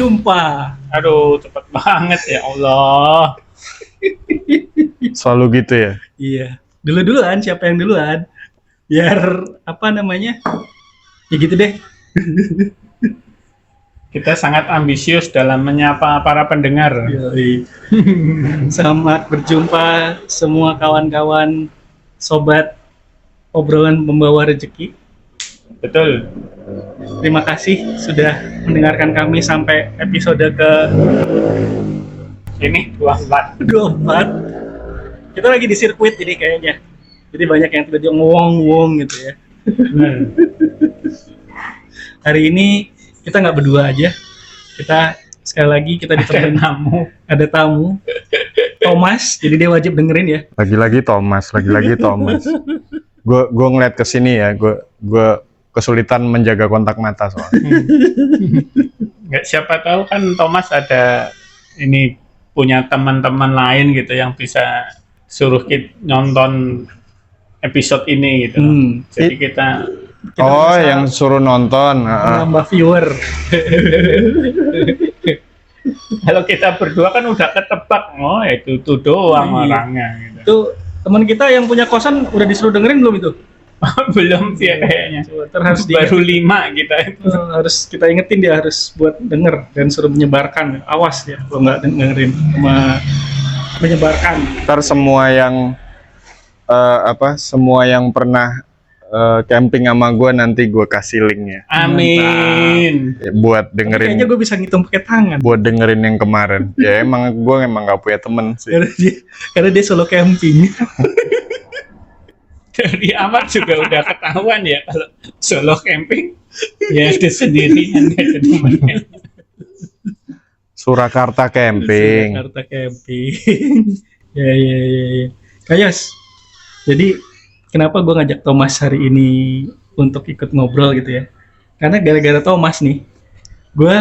berjumpa. Aduh, cepet banget ya Allah. Selalu gitu ya. Iya. Duluan, siapa yang duluan? Biar apa namanya? Ya gitu deh. Kita sangat ambisius dalam menyapa para pendengar. Yoi. Selamat berjumpa semua kawan-kawan sobat obrolan pembawa rezeki. Betul. Terima kasih sudah mendengarkan kami sampai episode ke Ini 24. 24. Kita lagi di sirkuit jadi kayaknya. Jadi banyak yang tiba-tiba ngomong gitu ya. Hari ini kita nggak berdua aja. Kita sekali lagi kita ditemenin ada tamu. Thomas, jadi dia wajib dengerin ya. Lagi-lagi Thomas. Gue ngeliat ke sini ya, gue kesulitan menjaga kontak mata soalnya. Nggak, siapa tahu kan Thomas ada ini punya teman-teman lain gitu yang bisa suruh kita nonton episode ini gitu. Jadi kita Oh, yang suruh nonton. Nambah viewer. Kalau kita berdua kan udah ketebak, oh itu doang orangnya gitu. Itu teman kita yang punya kosan udah disuruh dengerin belum itu? Belum sih ya kayaknya. Harus Baru 5 kita itu. Harus kita ingetin dia harus buat denger dan suruh menyebarkan. Awas ya kalau nggak dengerin menyebarkan. Ntar semua yang semua yang pernah camping sama gue nanti gue kasih linknya. Amin. Buat dengerin. Kayaknya gue bisa ngitung pakai tangan. Buat dengerin yang kemarin. Ya emang gue gak punya temen sih. Karena dia solo camping. Dari awal juga udah ketahuan ya kalau solo camping ya itu sendirian gak ada temennya. Surakarta camping. Surakarta camping. Ya. Kayas. Jadi kenapa gue ngajak Thomas hari ini untuk ikut ngobrol gitu ya? Karena gara-gara Thomas nih, gue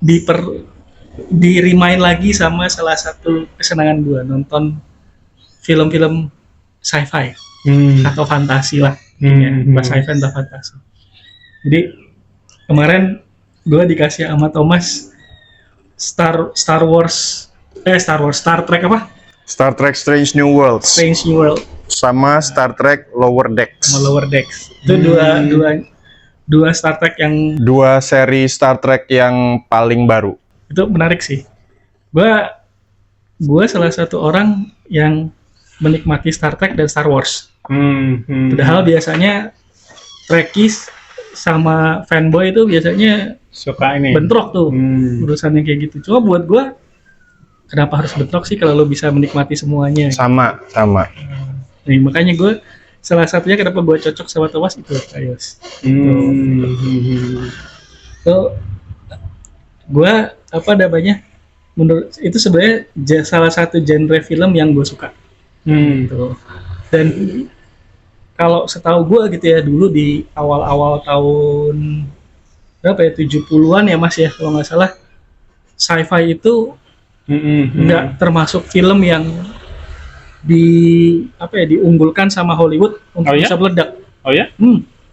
di remind lagi sama salah satu kesenangan gue nonton film-film sci-fi atau fantasi lah, sci-fi atau fantasi. Jadi kemarin gue dikasih sama Thomas Star Trek apa? Star Trek Strange New Worlds. Strange New World. Sama Star Trek Lower Decks. Lower Decks. Itu dua Star Trek yang dua seri Star Trek yang paling baru. Itu menarik sih. Gua salah satu orang yang menikmati Star Trek dan Star Wars. Padahal biasanya Trekkies sama fanboy itu biasanya suka ini bentrok tuh urusannya kayak gitu. Cuma buat gua kenapa harus bentrok sih kalau lo bisa menikmati semuanya? Sama. Nah, makanya gue salah satunya kenapa gue cocok sama Thomas itu Ayos. So, gue menurut itu sebenarnya salah satu genre film yang gue suka. Gitu. Dan kalau setahu gue gitu ya dulu di awal-awal tahun berapa ya 70-an ya Mas ya kalau nggak salah sci-fi itu nggak termasuk film yang diunggulkan sama Hollywood untuk bisa meledak. Oh ya?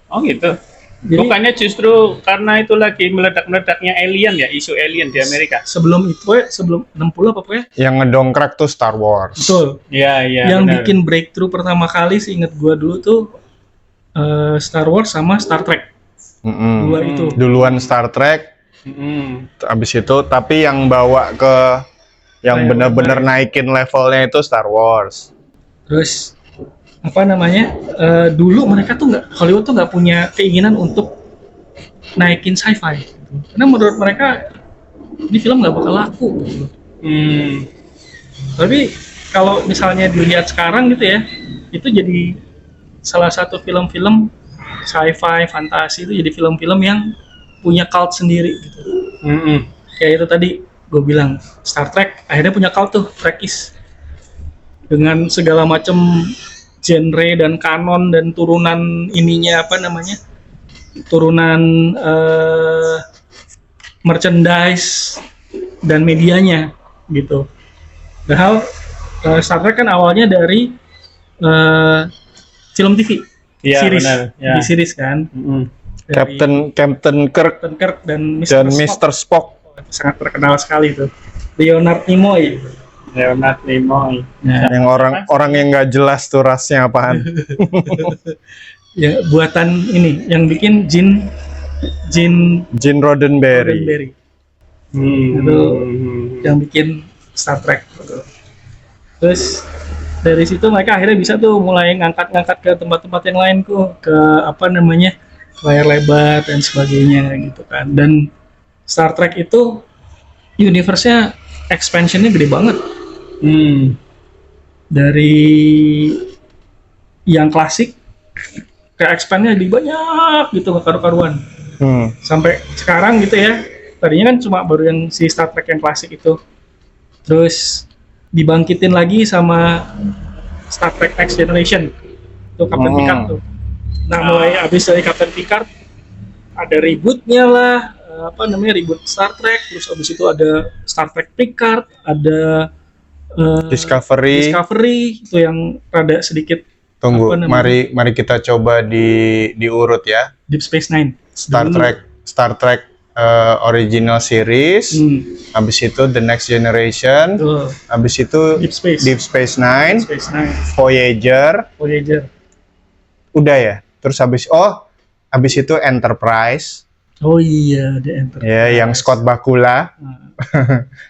Oh gitu. Jadi, bukannya justru karena itu lagi meledak-meledaknya alien ya, isu alien di Amerika. Sebelum 60 apa ya? Yang ngedongkrak tuh Star Wars. Betul. Iya. Yang benar. bikin breakthrough pertama kali seingat gua dulu tuh Star Wars sama Star Trek. Dua itu. Duluan Star Trek. Abis itu tapi yang bawa ke yang benar-benar naikin levelnya itu Star Wars. Terus dulu mereka tuh Hollywood tuh nggak punya keinginan untuk naikin sci-fi karena menurut mereka ini film nggak bakal laku gitu. Tapi kalau misalnya dilihat sekarang gitu ya, itu jadi salah satu film-film sci-fi fantasi itu jadi film-film yang punya cult sendiri gitu. Kayak itu tadi gue bilang Star Trek akhirnya punya cult tuh Trekkies dengan segala macam genre dan kanon dan turunan turunan merchandise dan medianya gitu. Padahal Star Trek kan awalnya dari film TV, series, benar, ya. di series kan. Captain Kirk dan dan Mr. Spock. sangat terkenal sekali tuh. Leonard Nimoy. Leonard Nimoy. Nah, Yang orang yang nggak jelas tuh rasnya apaan. ya buatan ini yang bikin Gene Gene Roddenberry. Roddenberry. Hmm. Itu yang bikin Star Trek gitu. Terus dari situ mereka akhirnya bisa tuh mulai ngangkat-ngangkat ke tempat-tempat yang lain ke apa namanya layar lebar dan sebagainya gitu kan. Dan Star Trek itu universe-nya expansion-nya gede banget. Dari yang klasik ke expand-nya lebih banyak gitu, nggak karu-karuan. Sampai sekarang gitu ya. Tadinya kan cuma baru yang si Star Trek yang klasik itu. Terus dibangkitin lagi sama Star Trek Next Generation. Itu Captain Picard tuh. Nah, mulai abis dari Captain Picard ada rebootnya lah, reboot Star Trek. Terus abis itu ada Star Trek Picard, ada Discovery itu yang rada sedikit. Tunggu, mari kita coba diurut ya. Deep Space Nine. Star Trek original series, habis itu The Next Generation, habis itu Deep Space Nine, Voyager, udah ya. Terus habis itu Enterprise. Oh iya, The Enterprise. Ya, yang Scott Bakula.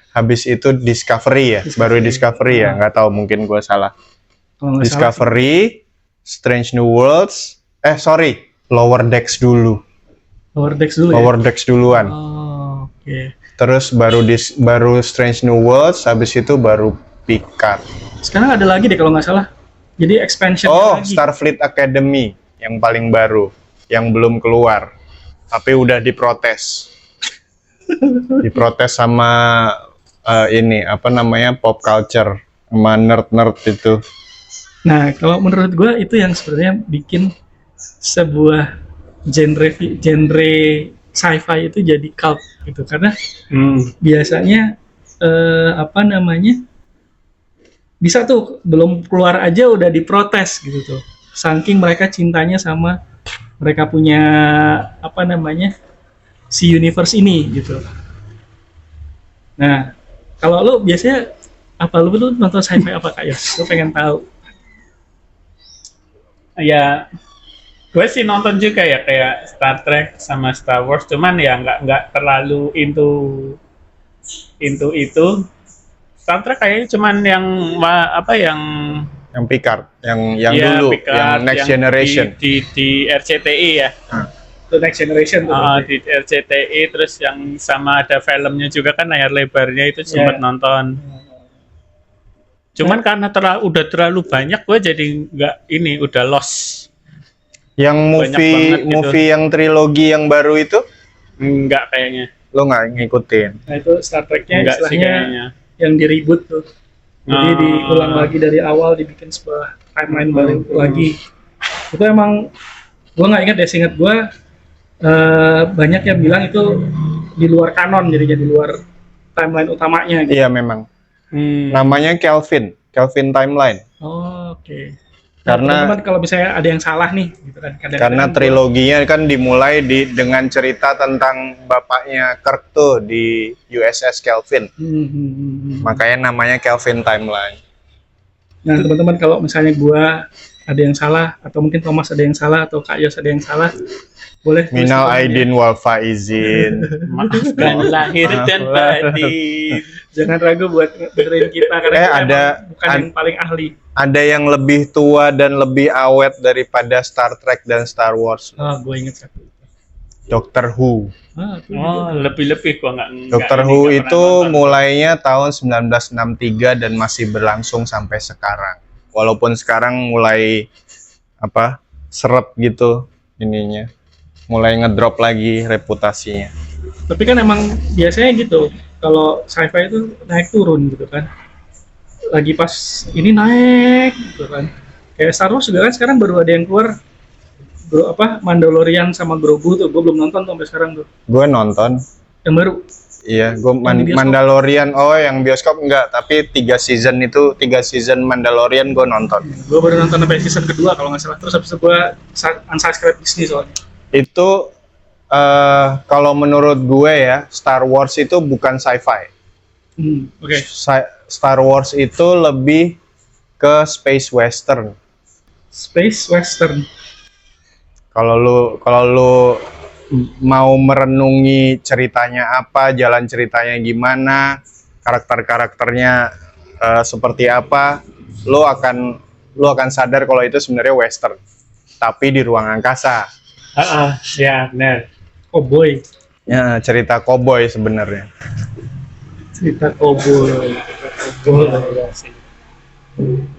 Habis itu Discovery ya, baru Discovery ya, nggak tahu mungkin gue salah. Discovery, Strange New Worlds, Lower Decks dulu. Lower Decks duluan. Oh, oke. Terus baru Strange New Worlds, habis itu baru Picard. Sekarang ada lagi deh kalau nggak salah. Jadi expansion lagi. Starfleet Academy yang paling baru, yang belum keluar, tapi udah diprotes. Diprotes sama pop culture, sama nerd itu. Nah, kalau menurut gue itu yang sebenarnya bikin sebuah genre sci-fi itu jadi cult gitu, karena biasanya bisa tuh belum keluar aja udah diprotes gitu tuh, saking mereka cintanya sama mereka punya si universe ini gitu. Nah, kalau lu biasanya lu nonton sci-fi apa Kak Yos? Lu pengen tahu? Ya, gue sih nonton juga ya kayak Star Trek sama Star Wars, cuman ya nggak terlalu into itu. Star Trek kayaknya cuman yang Picard, yang ya, dulu, Picard, yang Next Generation di RCTI ya. The Next Generation tuh. Di RCTI, terus yang sama ada filmnya juga kan, layar lebarnya itu sempat nonton. Cuman karena udah terlalu banyak, gue jadi udah lost. Yang movie yang trilogi yang baru itu? Enggak kayaknya. Lo nggak ngikutin? Nah itu Star Trek-nya istilahnya yang di-reboot tuh. Jadi diulang lagi dari awal, dibikin sebuah timeline baru lagi. Itu emang, gue nggak ingat deh, seingat gue banyak yang bilang itu di luar kanon, jadi di luar timeline utamanya gitu. Iya memang. Namanya Kelvin Timeline. Oh, oke. Karena teman-teman kalau misalnya ada yang salah nih gitu kan, karena triloginya kan dimulai dengan cerita tentang bapaknya Kirk tuh di USS Kelvin. Makanya namanya Kelvin Timeline. Nah teman-teman, kalau misalnya gua ada yang salah, atau mungkin Thomas ada yang salah, atau Kak Yos ada yang salah, boleh minal aidin wal faizin. Maafkan lahir dan batin. Jangan ragu buat dengerin kita, karena bukan yang paling ahli. Ada yang lebih tua dan lebih awet daripada Star Trek dan Star Wars. Gue inget satu. Doctor Who. Lebih-lebih gua nggak. Doctor Who itu mulainya tahun 1963 dan masih berlangsung sampai sekarang. Walaupun sekarang mulai seret gitu ininya. Mulai ngedrop lagi reputasinya. Tapi kan emang biasanya gitu, kalau sci-fi itu naik turun gitu kan. Lagi pas ini naik gitu kan. Kayak Star Wars juga kan sekarang baru ada yang keluar, Mandalorian sama Grogu tuh. Gue belum nonton sampai sekarang tuh. Gue nonton. Yang baru? Iya, gue Mandalorian. Oh, yang bioskop enggak, tapi 3 season Mandalorian gue nonton. Gue baru nonton sampai season kedua kalau nggak salah. Terus habis itu gue unsubscribe Disney soalnya. Itu kalau menurut gue ya, Star Wars itu bukan sci-fi. Oke. Star Wars itu lebih ke space western. Space western. Kalau lu mau merenungi ceritanya apa, jalan ceritanya gimana, karakternya seperti apa, lu akan sadar kalau itu sebenarnya western, tapi di ruang angkasa. Ya benar. Cowboy. Ya, cerita cowboy sebenarnya. Cerita cowboy.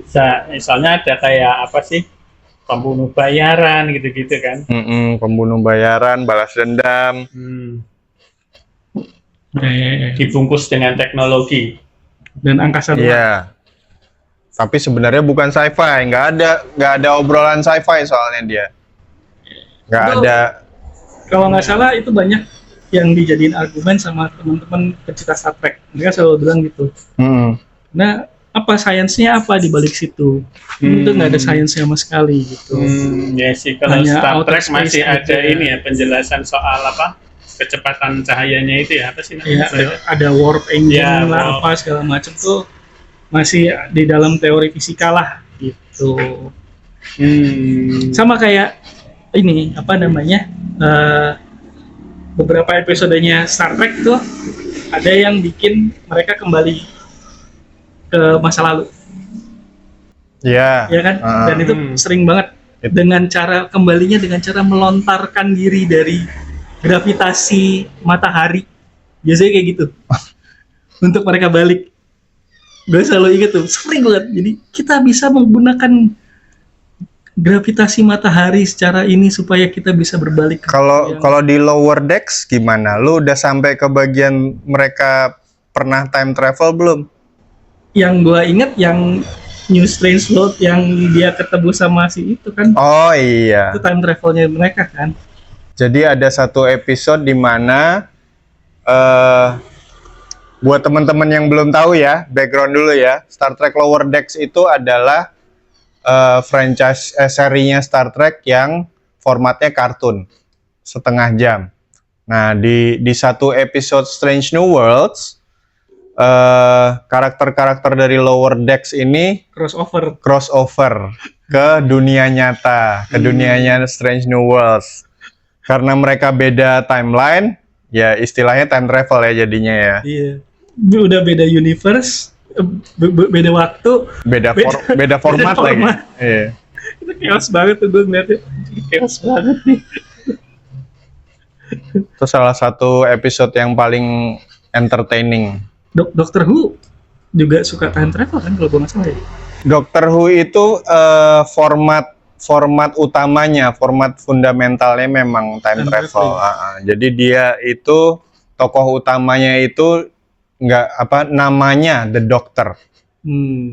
Bisa, misalnya ada kayak apa sih, pembunuh bayaran gitu-gitu kan. Pembunuh bayaran, balas dendam. Dibungkus dengan teknologi dan angkasa luar. Iya. Tapi sebenarnya bukan sci-fi, nggak ada obrolan sci-fi soalnya dia. Nggak ada. Kalau nggak salah itu banyak yang dijadiin argumen sama teman-teman pecinta Star Trek. Mereka selalu bilang gitu. Nah, apa sainsnya apa di balik situ? Itu nggak ada sainsnya sama sekali gitu. Ya sih, kalau Hanya Star outer Trek space masih aja. ada ini ya, penjelasan soal apa, kecepatan cahayanya itu ya, apa sih Ya, namanya? ada warp engine Ya, lah, warp. apa segala macam tuh masih di dalam teori fisika lah gitu. Sama kayak ini apa namanya, beberapa episodenya Star Trek tuh ada yang bikin mereka kembali ke masa lalu, Iya. ya kan? Dan itu sering banget dengan cara kembalinya dengan cara melontarkan diri dari gravitasi matahari, biasanya kayak gitu. Untuk mereka balik, gue selalu inget tuh, sering banget. Jadi kita bisa menggunakan gravitasi matahari secara ini supaya kita bisa berbalik. Kalau di Lower Decks gimana? Lu udah sampai ke bagian mereka pernah time travel belum? Yang gue inget yang New Strange World yang dia ketemu sama si itu kan, Oh iya. itu time travelnya mereka kan. Jadi ada satu episode di mana buat teman-teman yang belum tahu ya, background dulu ya. Star Trek Lower Decks itu adalah franchise serinya Star Trek yang formatnya kartun, setengah jam. Nah, di satu episode Strange New Worlds, karakter-karakter dari Lower Decks ini crossover ke dunia nyata, ke dunianya Strange New Worlds. Karena mereka beda timeline, ya istilahnya time travel ya jadinya ya. Iya. Udah beda universe, beda waktu, beda format lagi. Iya. Itu chaos banget tuh gue ngeliatnya. Chaos banget nih. Itu salah satu episode yang paling entertaining. Doctor Who juga suka time travel kan kalau gue nggak salah ya. Doctor Who itu format utamanya, format fundamentalnya memang time travel. Jadi dia itu tokoh utamanya itu nggak apa namanya The Doctor.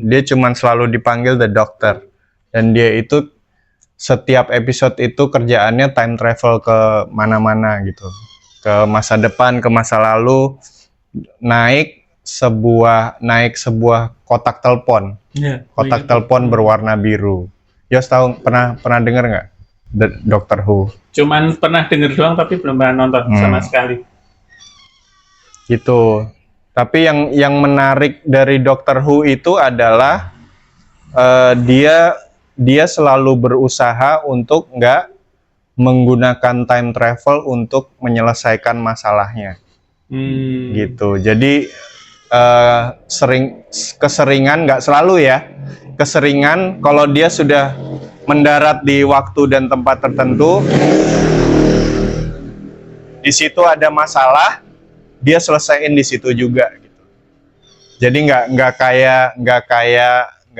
Dia cuman selalu dipanggil The Doctor. Dan dia itu setiap episode itu kerjaannya time travel ke mana-mana gitu. Ke masa depan, ke masa lalu, naik sebuah kotak telepon. Kotak telepon berwarna biru. Yos tahu pernah dengar nggak Doctor Who? Cuman pernah dengar doang tapi belum pernah nonton sama sekali. Gitu. Tapi yang menarik dari Doctor Who itu adalah dia selalu berusaha untuk nggak menggunakan time travel untuk menyelesaikan masalahnya. Gitu. Jadi keseringan, nggak selalu ya, keseringan kalau dia sudah mendarat di waktu dan tempat tertentu, di situ ada masalah, dia selesaiin di situ juga gitu. Jadi nggak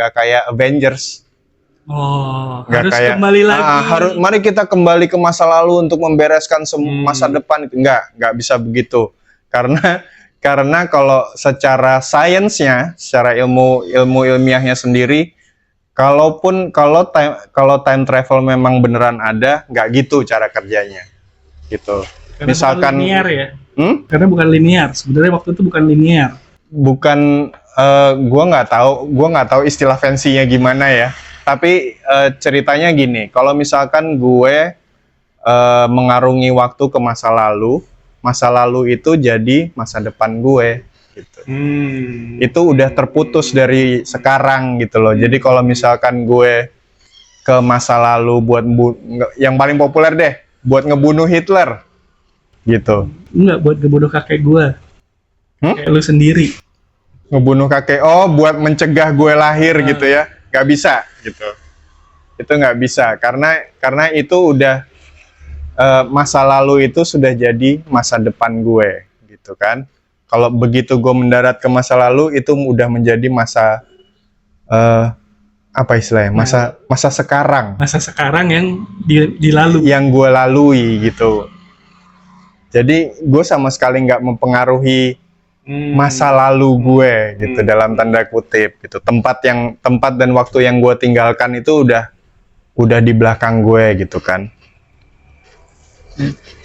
kayak Avengers. Harus kembali lagi. Mari kita kembali ke masa lalu untuk membereskan masa depan. Nggak bisa begitu. Karena kalau secara sainsnya, secara ilmiahnya sendiri, kalau time travel memang beneran ada, nggak gitu cara kerjanya, gitu. Karena misalkan bukan linear ya. Karena bukan linear. Sebenarnya waktu itu bukan linear. Bukan, gua nggak tahu istilah fancy-nya gimana ya. Tapi ceritanya gini, kalau misalkan gue mengarungi waktu ke masa lalu itu jadi masa depan gue gitu. Itu udah terputus dari sekarang gitu loh. Jadi kalau misalkan gue ke masa lalu buat yang paling populer deh, buat ngebunuh Hitler gitu. Enggak, buat ngebunuh kakek gue. Kayak lu sendiri. Ngebunuh kakek, buat mencegah gue lahir gitu ya. Nggak bisa gitu. Itu nggak bisa karena itu udah masa lalu itu sudah jadi masa depan gue gitu kan. Kalau begitu gue mendarat ke masa lalu itu udah menjadi masa apa istilahnya? Masa sekarang. Masa sekarang yang dilalui. Yang gue lalui gitu. Jadi gue sama sekali nggak mempengaruhi masa lalu gue gitu dalam tanda kutip gitu. Tempat dan waktu yang gue tinggalkan itu udah di belakang gue gitu kan.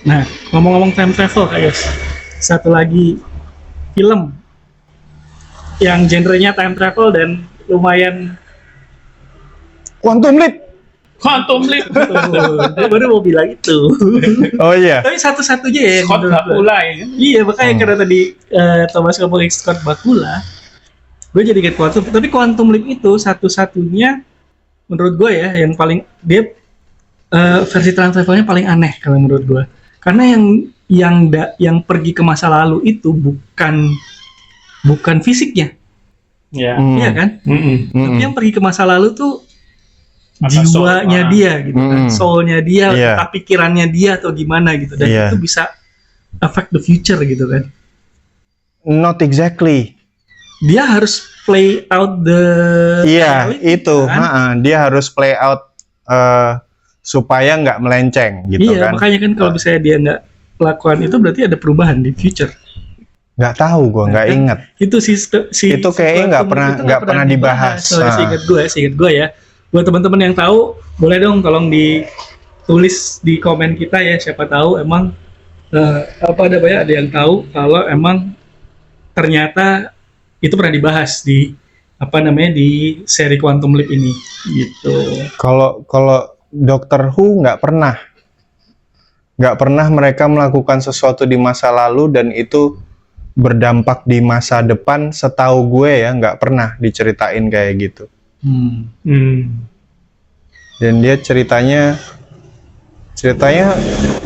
Nah, ngomong-ngomong time travel, guys, satu lagi film yang genrenya time travel dan lumayan Quantum Leap. Dia baru mau bilang itu. Oh iya. Tapi satu-satunya ya. Scott Bakula ya. Iya, makanya karena tadi Thomas ngomongin Scott Bakula, gue jadi ingat Quantum. Tapi Quantum Leap itu satu-satunya menurut gue ya yang paling dia versi time travelnya paling aneh kalau menurut gue. Karena yang pergi ke masa lalu itu bukan fisiknya. Iya kan? Tapi yang pergi ke masa lalu tuh jiwanya dia gitu kan, soulnya dia, entah pikirannya dia atau gimana gitu, dan itu bisa affect the future gitu kan. Not exactly. Dia harus play out the itu kan? Dia harus play out supaya nggak melenceng gitu kan. Iya, makanya kan kalau misalnya dia nggak lakukan itu berarti ada perubahan di future. Nggak tahu gue, nggak ingat. Itu itu kayaknya nggak pernah dibahas. Seingat gue ya. Buat teman-teman yang tahu, boleh dong tolong ditulis di komen kita ya, siapa tahu emang ada yang tahu kalau emang ternyata itu pernah dibahas di di seri Quantum Leap ini gitu. Kalau Doctor Who nggak pernah mereka melakukan sesuatu di masa lalu dan itu berdampak di masa depan, setahu gue ya nggak pernah diceritain kayak gitu. Dan dia ceritanya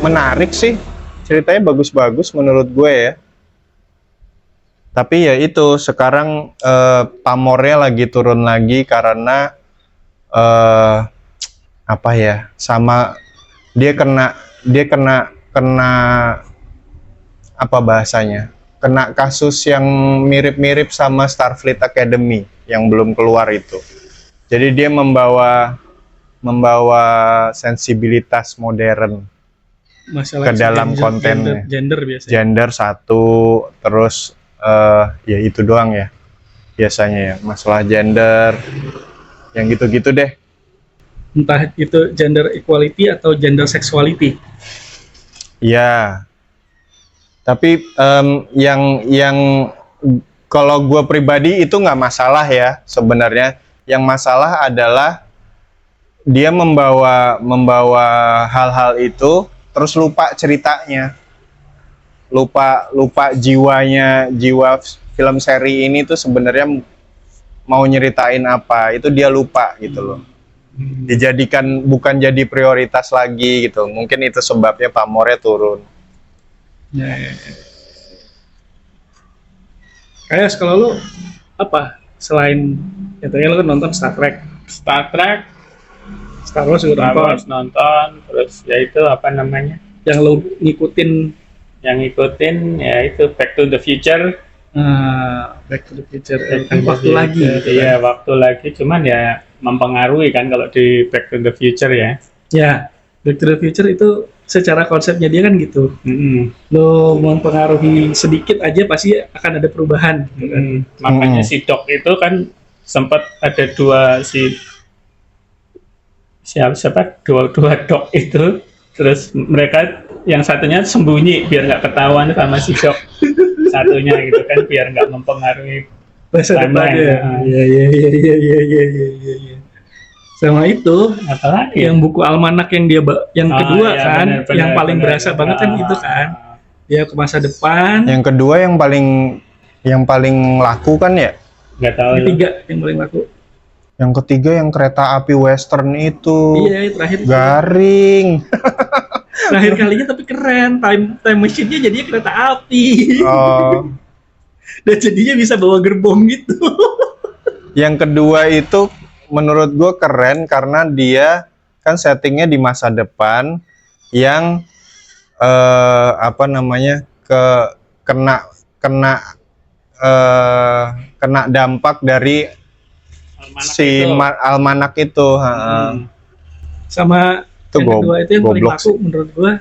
menarik sih, ceritanya bagus-bagus menurut gue ya. Tapi ya itu sekarang pamornya lagi turun lagi karena sama dia kena apa bahasanya? Kena kasus yang mirip-mirip sama Starfleet Academy yang belum keluar itu. Jadi dia membawa sensibilitas modern ke dalam kontennya. Gender biasanya. Gender satu, terus ya itu doang ya biasanya ya, masalah gender yang gitu-gitu deh. Entah itu gender equality atau gender sexuality. Ya. Tapi yang kalau gue pribadi itu nggak masalah ya sebenarnya. Yang masalah adalah dia membawa hal-hal itu terus lupa ceritanya, lupa jiwa film seri ini tuh sebenarnya mau nyeritain apa, itu dia lupa gitu loh. Bukan jadi prioritas lagi gitu. Mungkin itu sebabnya pamornya turun. Ya. Kayak kalau lu apa selain tadi lu kan nonton Star Trek, Star Wars juga nonton, terus ya itu yang lu ngikutin ya itu Back to the Future. Back to the Future waktu lagi gitu kan? Waktu lagi, cuman ya mempengaruhi kan kalau di Back to the Future ya. Back to the Future itu secara konsepnya dia kan gitu. Lo mempengaruhi sedikit aja pasti akan ada perubahan gitu kan. Makanya si Doc itu kan sempat ada dua Doc itu, terus mereka yang satunya sembunyi biar nggak ketahuan sama si Doc satunya gitu kan, biar nggak mempengaruhi masa depannya. Iya. Sama itu Apalagi yang buku almanak yang yang kedua iya, kan, benar, yang paling benar. berasa banget kan itu kan. Dia ke masa depan. Yang kedua yang paling laku kan ya? Nggak tahu. Ketiga yang paling laku. Yang ketiga yang kereta api western itu. Iya, terakhir. Garing. Terakhir kalinya tapi keren. Time machine-nya jadinya kereta api. Oh. Dan jadinya bisa bawa gerbong gitu. Yang kedua itu menurut gue keren karena dia kan settingnya di masa depan yang kena dampak dari almanak itu. Sama Itu yang kedua itu yang paling goblok laku menurut gue.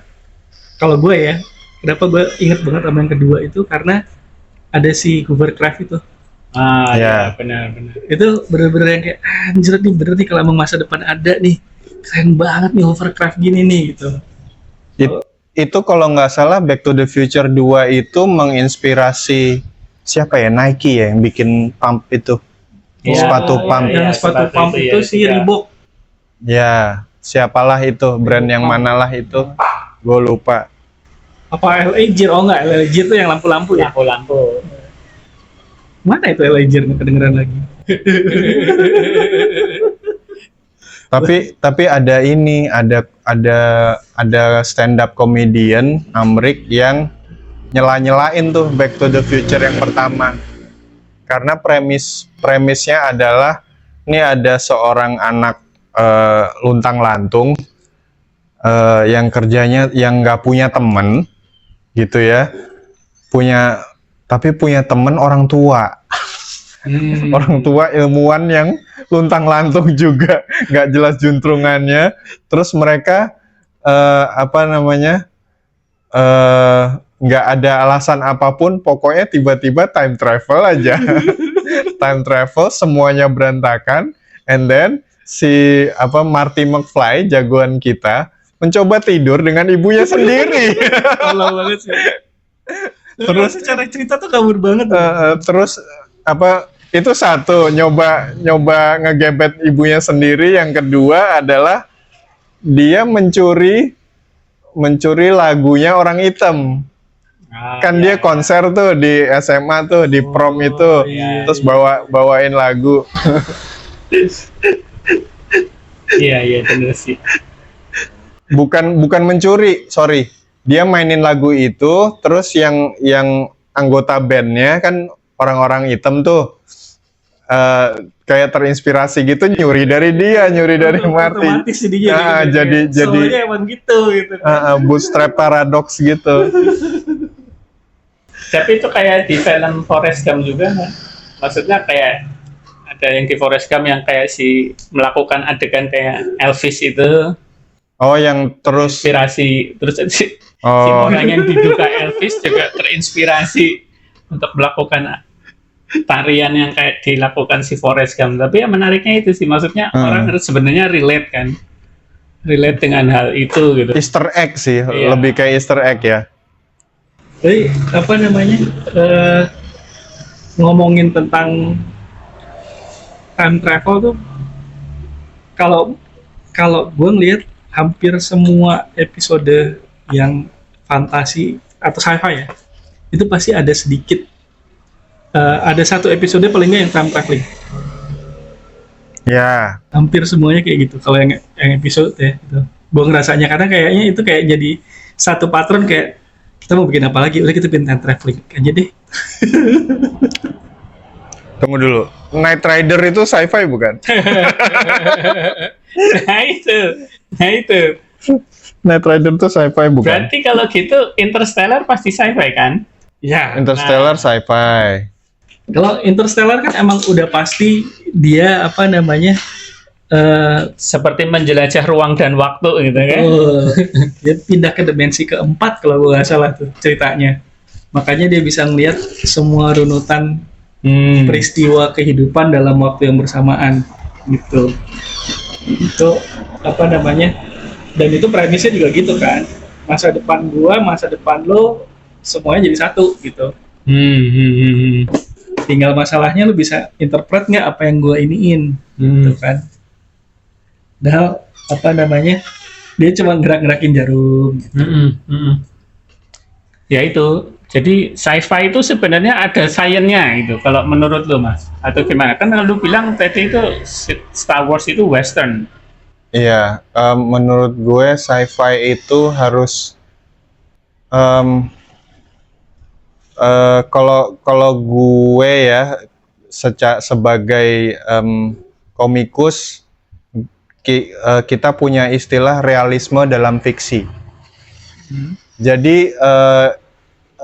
Kalau gue ya, kenapa gue inget banget sama yang kedua itu karena ada si Hovercraft itu. Ya. Benar. Itu bener-bener yang kayak anjir nih, bener nih kalau emang masa depan ada nih, keren banget nih Hovercraft gini nih gitu. Itu kalau nggak salah Back to the Future 2 itu menginspirasi siapa ya, Nike ya yang bikin pump itu. Sepatu pump. Yang sepatu pump itu si Reebok. Ya, siapalah itu, brand yang manalah itu, gue lupa. Apa LA Gear? Oh enggak, LA Gear itu yang lampu-lampu ya? Lampu. Mana itu LA Gear? Nggak kedengeran lagi. Tapi ada ini, ada stand up comedian Amrik yang nyela-nyelain tuh Back to the Future yang pertama. Karena premisnya adalah ini ada seorang anak luntang-lantung yang kerjanya yang nggak punya temen gitu ya, tapi punya temen orang tua. Orang tua ilmuwan yang luntang-lantung juga, nggak jelas juntrungannya. Terus mereka nggak ada alasan apapun, pokoknya tiba-tiba time travel aja. Time travel, semuanya berantakan, and then si Marty McFly, jagoan kita, mencoba tidur dengan ibunya sendiri. Tolol banget sih. Terus secara cerita tuh kabur banget. Terus itu satu, nyoba ngegebet ibunya sendiri. Yang kedua adalah dia mencuri lagunya orang hitam. Kan dia konser tuh di SMA tuh, di prom itu. Terus bawain lagu. Iya benar sih. Bukan mencuri, sorry. Dia mainin lagu itu, terus yang anggota bandnya kan orang-orang hitam tuh. Kayak terinspirasi gitu, nyuri dari Marty. Otomatis jadinya jadi soalnya emang gitu bootstrap paradox gitu. Tapi itu kayak di film Forrest Gump juga kan? Maksudnya kayak ada yang di Forrest Gump yang kayak melakukan adegan kayak Elvis itu. Oh, yang terus inspirasi, terus si orang yang diduga Elvis juga terinspirasi untuk melakukan tarian yang kayak dilakukan si Forrest Gump. Tapi ya menariknya itu sih, maksudnya orang harus sebenarnya relate dengan hal itu gitu. Easter egg sih, lebih kayak Easter egg ya. Jadi ngomongin tentang time travel tuh, kalau gue ngeliat hampir semua episode yang fantasi atau sci-fi ya, itu pasti ada sedikit ada satu episode paling nggak yang time traveling. Ya. Hampir semuanya kayak gitu. Kalau yang episode ya, gitu. Gue ngerasanya karena kayaknya itu kayak jadi satu patron, kayak kita mau bikin apa lagi? Udah kita bikin time traveling aja deh. Tunggu dulu. Knight Rider itu sci-fi bukan? Nah itu. Knight Rider itu sci-fi bukan? Berarti kalau gitu Interstellar pasti sci-fi kan? Ya. Interstellar sci-fi. Kalau Interstellar kan emang udah pasti dia seperti menjelajah ruang dan waktu gitu kan? Dia pindah ke dimensi keempat kalau gue nggak salah tuh ceritanya. Makanya dia bisa ngelihat semua runutan peristiwa kehidupan dalam waktu yang bersamaan gitu. Itu dan itu premisnya juga gitu kan, masa depan gua, masa depan lo, semuanya jadi satu gitu. Tinggal masalahnya lo bisa interpret nggak apa yang gua iniin gitu kan. Padahal apa namanya, dia cuma gerak-gerakin jarum. Ya itu. Jadi sci-fi itu sebenarnya ada sainsnya gitu. Kalau menurut lo Mas, atau gimana? Kan lu bilang tadi itu Star Wars itu western. Iya, menurut gue sci-fi itu harus kalau gue ya sebagai komikus kita punya istilah realisme dalam fiksi. Jadi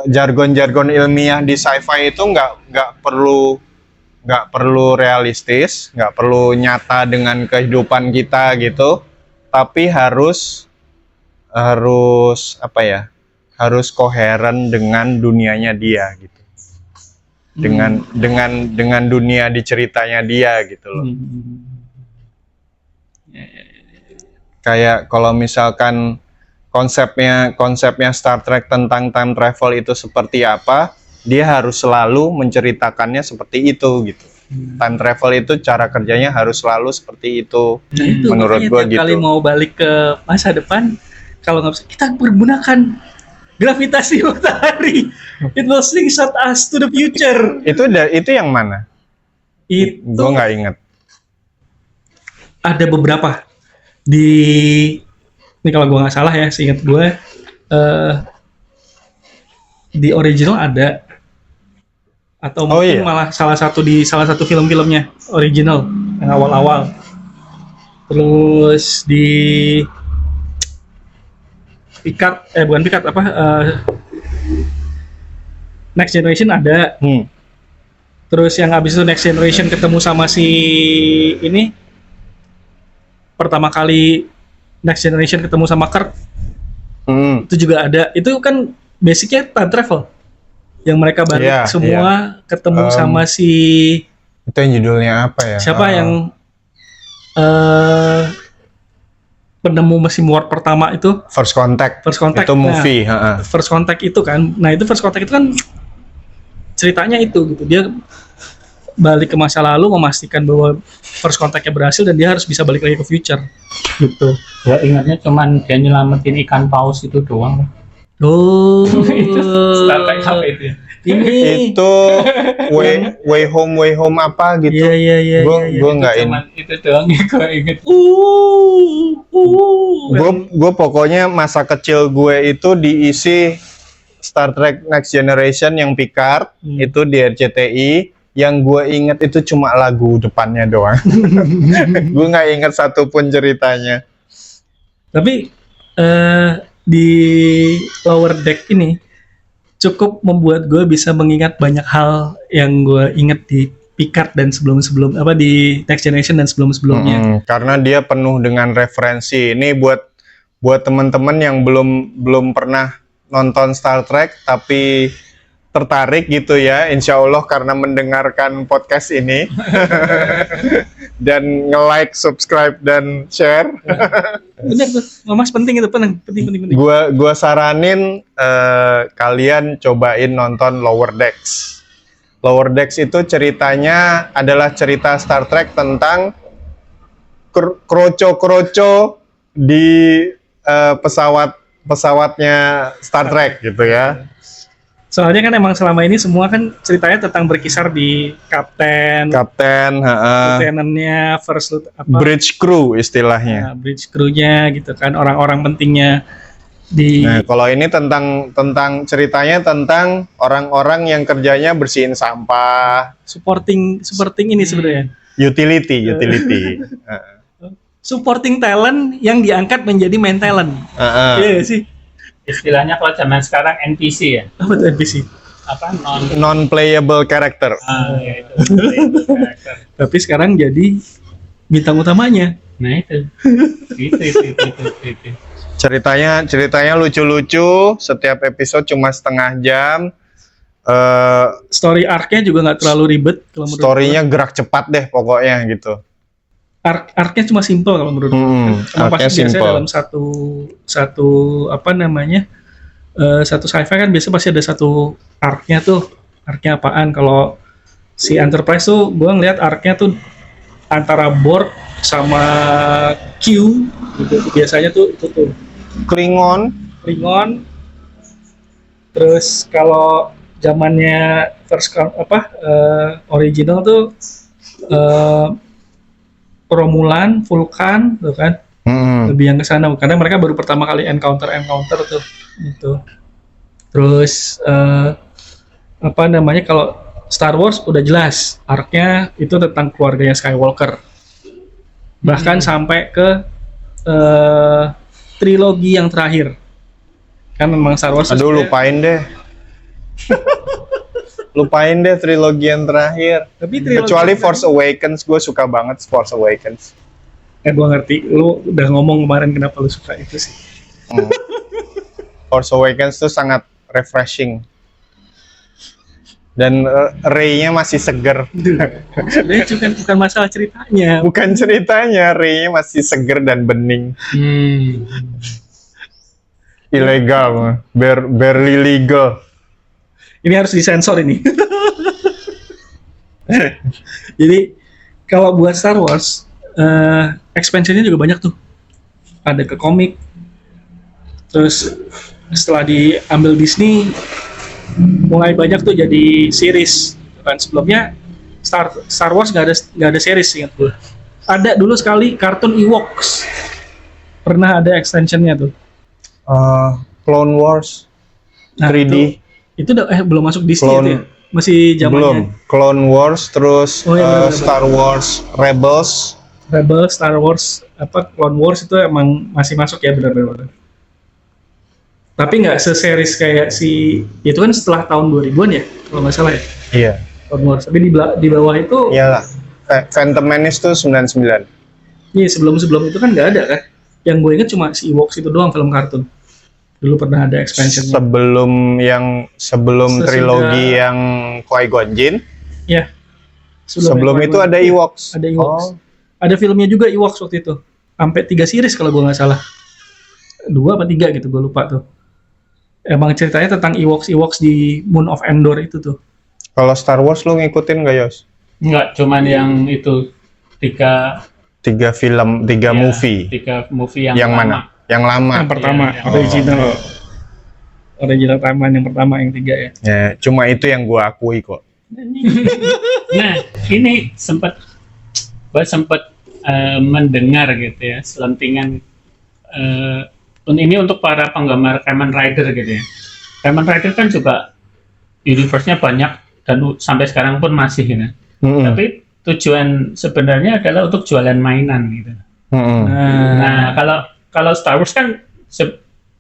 jargon-jargon ilmiah di sci-fi itu nggak perlu realistis, nggak perlu nyata dengan kehidupan kita gitu, tapi harus apa ya? Harus koheren dengan dunianya dia gitu. Dengan dunia di ceritanya dia gitu loh. Kayak kalau misalkan konsepnya Star Trek tentang time travel itu seperti apa, dia harus selalu menceritakannya seperti itu gitu. Time travel itu cara kerjanya harus selalu seperti itu. Nah itu menurut makanya gua tiap gitu. kali mau balik ke masa depan, kalau nggak bisa, kita menggunakan gravitasi matahari. It will slingshot us to the future. Itu yang mana? Itu Gue nggak inget. ada beberapa ini kalau gue nggak salah ya, seingat gue di original ada, atau mungkin malah salah satu film-filmnya original yang awal-awal. Terus di Picard, bukan Picard, Next Generation ada. Terus yang habis itu Next Generation ketemu sama si ini, pertama kali Next Generation ketemu sama Kirk, itu juga ada. Itu kan basicnya time travel, yang mereka balik semua ketemu sama si, itu yang judulnya apa ya? Siapa yang penemu mesin warp pertama itu? First Contact. Itu movie. First Contact itu kan. Nah itu First Contact itu kan ceritanya itu gitu. Dia balik ke masa lalu memastikan bahwa First Contact-nya berhasil dan dia harus bisa balik lagi ke future gitu. Ya ingatnya cuman dia nyelamatin ikan paus itu doang. Oh, itu Star Trek apa itu? Ini itu way home apa gitu. Iya. Gue nggak ini. Itu doang yang gue inget. Gue pokoknya masa kecil gue itu diisi Star Trek Next Generation yang Picard itu di RCTI. Yang gue inget itu cuma lagu depannya doang. Gue nggak inget satupun ceritanya. Tapi di Lower Deck ini cukup membuat gue bisa mengingat banyak hal yang gue inget di Picard dan sebelum di Next Generation dan sebelum-sebelumnya. Karena dia penuh dengan referensi. Ini buat teman-teman yang belum pernah nonton Star Trek tapi tertarik gitu ya, insya Allah karena mendengarkan podcast ini dan nge-like, subscribe dan share. Benar tuh, Mas, penting itu, penting. Gua saranin kalian cobain nonton Lower Decks. Lower Decks itu ceritanya adalah cerita Star Trek tentang kroco-kroco di pesawatnya Star Trek gitu ya. Soalnya kan emang selama ini semua kan ceritanya tentang berkisar di kapten, lieutenantnya, bridge crew istilahnya. Bridge crew-nya gitu kan, orang-orang pentingnya di. Nah, kalau ini tentang ceritanya tentang orang-orang yang kerjanya bersihin sampah, supporting ini sebenarnya. Utility. Supporting talent yang diangkat menjadi main talent. Iya sih. Istilahnya kalau zaman sekarang NPC ya. Apa itu NPC? Apa non-playable character. Ya itu. Tapi sekarang jadi bintang utamanya. Nah itu. Ceritanya lucu-lucu. Setiap episode cuma setengah jam. Story arc-nya juga nggak terlalu ribet. Story-nya gerak cepat deh pokoknya gitu. Arc-nya cuma simple kalau menurut pasti biasanya dalam satu apa namanya satu sci-fi kan biasa pasti ada satu arc-nya tuh. Arc-nya apaan? Kalau si Enterprise tuh gue ngeliat arc-nya tuh antara Borg sama Q gitu. Biasanya tuh itu tuh Klingon. Terus kalau zamannya original tuh Romulan, Vulkan tuh kan. Lebih yang ke sana karena mereka baru pertama kali encounter tuh gitu. Terus kalau Star Wars udah jelas arc-nya itu tentang keluarganya Skywalker. Bahkan sampai ke trilogi yang terakhir. Kan memang Star Wars Aduh, lupain deh. Lupain deh trilogi yang terakhir. Tapi trilogi Kecuali Force Awakens, gue suka banget Force Awakens. gue ngerti, lu udah ngomong kemarin kenapa lu suka itu sih. Force Awakens tuh sangat refreshing. Dan Rey-nya masih seger. Sebenarnya juga bukan masalah ceritanya. Bukan ceritanya, Rey-nya masih seger dan bening. Ilegal, barely legal. Ini harus disensor ini. Jadi kalau buat Star Wars, expansion-nya juga banyak tuh. Ada ke komik. Terus setelah diambil Disney, mulai banyak tuh jadi series. Kan sebelumnya Star Wars nggak ada series, ingat gue. Ada dulu sekali kartun Ewoks. Pernah ada extension-nya tuh. Clone Wars, Nah, 3D. Itu udah belum masuk Disney itu ya? Masih zamannya Belum. Clone Wars, terus benar. Star Wars Rebels. Star Wars, Clone Wars itu emang masih masuk ya, benar-benar. Tapi nggak se-series kayak itu kan setelah tahun 2000-an ya, kalau nggak salah ya, Iya. Clone Wars. Tapi di bawah itu, Iyalah. Phantom Menace tuh 99. iya sebelum itu kan nggak ada kan. Yang gue inget cuma si Ewoks itu doang film kartun. Dulu pernah ada expansion-nya. Sebelum trilogi yang Qui-Gon Jinn. Iya. Sebelum itu ada Ewoks. Ada Ewoks. Ada filmnya juga Ewoks waktu itu. Sampai 3 series kalau gue nggak salah. 2 apa 3 gitu, gue lupa tuh. Emang ceritanya tentang Ewoks di Moon of Endor itu tuh. Kalau Star Wars lu ngikutin nggak, Yos? Enggak, cuman yang itu 3 3 movie. 3 movie Yang lama. mana? Yang lama. Yang pertama, original timeline yang pertama, yang 3 ya. Ya, cuma itu yang gua akui kok. Nah, ini sempat mendengar gitu ya, selentingan ini untuk para penggemar Kamen Rider gitu ya. Kamen Rider kan juga universe-nya banyak dan sampai sekarang pun masih gitu. Tapi tujuan sebenarnya adalah untuk jualan mainan gitu. Nah, kalau Star Wars kan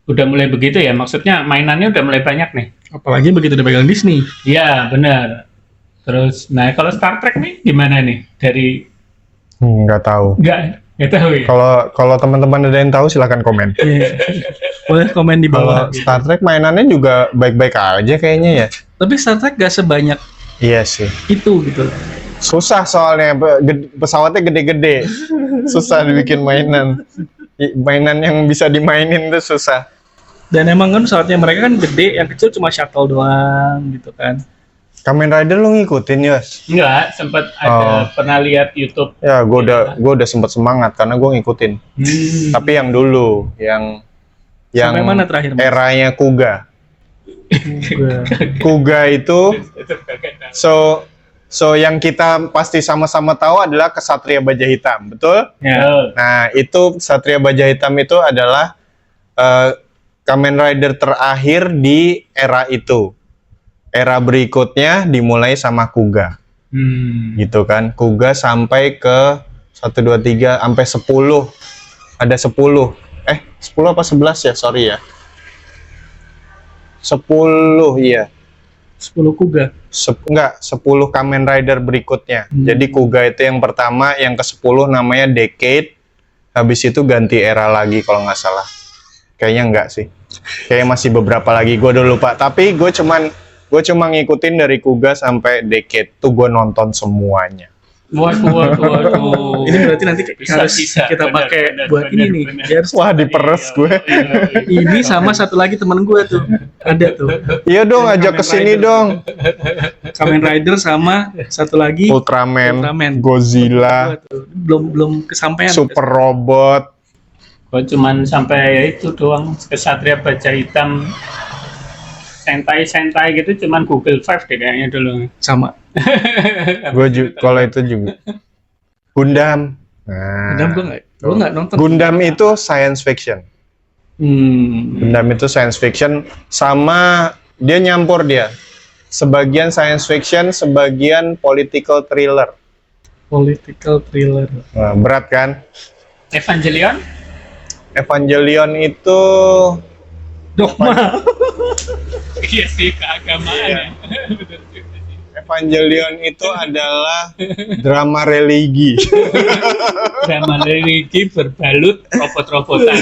udah mulai begitu ya, maksudnya mainannya udah mulai banyak nih. Apalagi begitu dipegang Disney. Iya, benar. Terus, nah kalau Star Trek nih gimana nih? Dari Nggak tahu. nggak tahu ya. Kalau teman-teman ada yang tahu silakan komen. Iya. Boleh komen di bawah. Kalau Star Trek mainannya juga baik-baik aja kayaknya ya. Tapi Star Trek gak sebanyak Iya sih. itu gitu. Susah soalnya pesawatnya gede-gede. Susah dibikin mainan. Mainan yang bisa dimainin itu susah. Dan emang kan pesawatnya mereka kan gede, yang kecil cuma shuttle doang gitu kan. Kamen Rider lu ngikutin, Yos? Enggak, sempat ada pernah lihat YouTube. Ya, gua udah sempat semangat karena gua ngikutin. Tapi yang dulu, yang Sampai mana terakhir, Mas? eranya Kuga. Kuga itu so yang kita pasti sama-sama tahu adalah Kesatria Baja Hitam, betul? Ya. Nah, itu Kesatria Baja Hitam itu adalah Kamen Rider terakhir di era itu. Era berikutnya dimulai sama Kuga. Gitu kan. Kuga sampai ke 1, 2, 3 sampai 10. Ada 10. 10 apa 11 ya? Sorry ya. 10, iya. 10 Kuga. 10 Kamen Rider berikutnya. Jadi Kuga itu yang pertama, yang ke-10 namanya Decade. Habis itu ganti era lagi kalau nggak salah. Kayaknya enggak sih. Kayaknya masih beberapa lagi, gue udah lupa. Tapi gue cuma ngikutin dari Kuga sampai Decade. Tuh gue nonton semuanya. Waduh. Ini berarti nanti harus Bisa. kita Benar, pakai benar, buat benar, ini nih. benar. Dia harus Wah, diperes gue. ini sama satu lagi teman gue tuh. Ada tuh. Iya dong, Yang ajak Kamen ke sini Rider. dong. Kamen Rider sama satu lagi Ultraman, Ultraman. Godzilla, Gua tuh. belum kesampaian. Super Robot. Gue cuman sampai ya itu doang, Kesatria Baja Hitam, Sentai gitu, cuman Google 5 deh kayaknya dulu. Sama. Gue juga, kalau itu juga. Gundam. Nah, Gundam gue nggak nonton. Gundam itu science fiction. Gundam itu science fiction, sama dia nyampur dia. Sebagian science fiction, sebagian political thriller. Political thriller. Nah, berat kan? Evangelion? Evangelion itu Dogma. Iya sih, keagamaan ya. Evangelion itu adalah drama religi. Drama religi berbalut robot-robotan.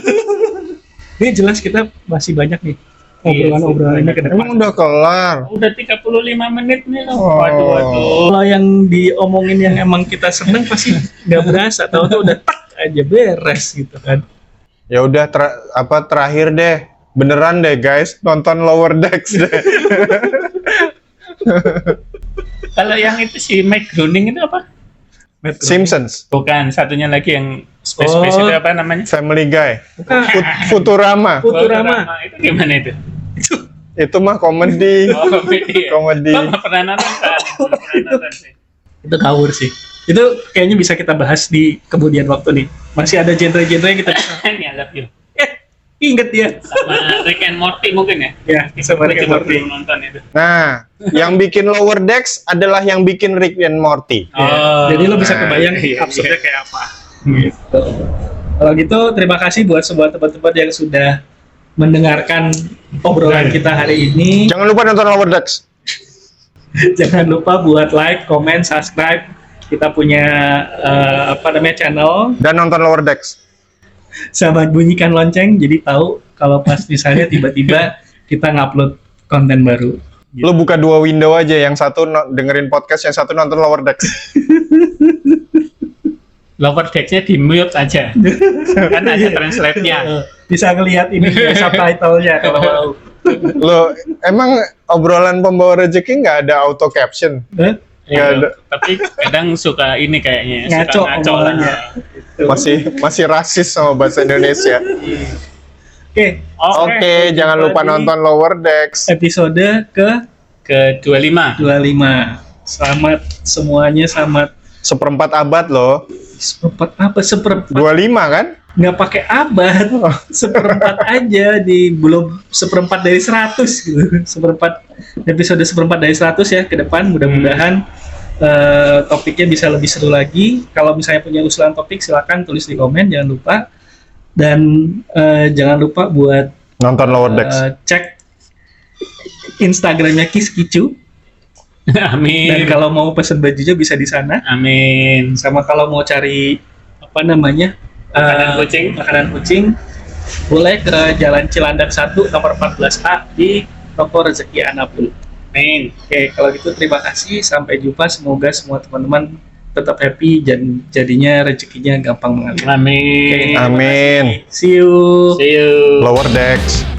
Ini jelas kita masih banyak nih obrolan-obrolan ini ke depan. Emang udah kelar. Udah 35 menit nih loh. Oh. Waduh. Kalau yang diomongin yang emang kita seneng pasti nggak berasa, tahu-tahu udah tak aja beres gitu kan. Ya udah terakhir deh. Beneran deh guys, nonton Lower Decks deh. Kalau yang itu si Mike Groening itu apa? Simpsons, Bukan, satunya lagi yang space itu apa namanya? Family Guy, Bukan. Futurama. Futurama. Itu gimana itu? Itu mah komedi. Oh, komedi. Komedi. Oh, nggak pernah nonton kan? Belum pernah nonton sih. Itu ngawur sih. Itu kayaknya bisa kita bahas di kemudian waktu nih. Masih ada genre-genre yang kita bisa. Ini I love you. Ingat dia. Sama Rick and Morty mungkin ya? Ya, sama Gue Rick and juga Morty. belum nonton itu. Nah, yang bikin Lower Decks adalah yang bikin Rick and Morty. Oh, Jadi lo bisa nah, kebayang iya, absurdnya kayak apa. Gitu. Kalau gitu terima kasih buat semua teman-teman yang sudah mendengarkan obrolan kita hari ini. Jangan lupa nonton Lower Decks. Jangan lupa buat like, comment, subscribe. Kita punya channel. Dan nonton Lower Decks. Sama bunyikan lonceng jadi tahu kalau pas misalnya tiba-tiba kita ngupload konten baru. Lu buka 2 window aja, yang satu dengerin podcast, yang satu nonton Lower Decks. Lower Decks-nya di mute aja. Kan ada translate-nya. Bisa ngelihat ini ya, subtitle-nya kalau mau. Lo emang obrolan pembawa rezeki nggak ada auto caption? Hah? Nggak ada. Tapi kadang suka ini kayaknya. Ngaco Suka ngaco lah. omongannya. Gitu. Masih rasis sama bahasa Indonesia. Oke, Oke, jangan lupa Di nonton Lower Decks. episode Ke 25. 25. Selamat semuanya, selamat Seperempat abad loh. seperempat 25 kan? nggak pakai abad, seperempat aja, di belum seperempat dari 100 gitu. Episode seperempat dari 100 ya ke depan, mudah-mudahan topiknya bisa lebih seru lagi. Kalau misalnya punya usulan topik silakan tulis di komen, jangan lupa. Dan jangan lupa buat Nonton Lower Decks. cek Instagramnya Kiskicu. Dan Amin. kalau mau pesen bajunya bisa di sana. Amin. Sama kalau mau cari makanan kucing boleh ke Jalan Cilandak 1 nomor 14A di toko Rezeki Anapul. Amin. Oke, kalau gitu terima kasih, sampai jumpa, semoga semua teman-teman tetap happy dan jadinya rezekinya gampang mengalir. Amin. Oke, terima Amin. kasih. See you. See you. Lower Decks.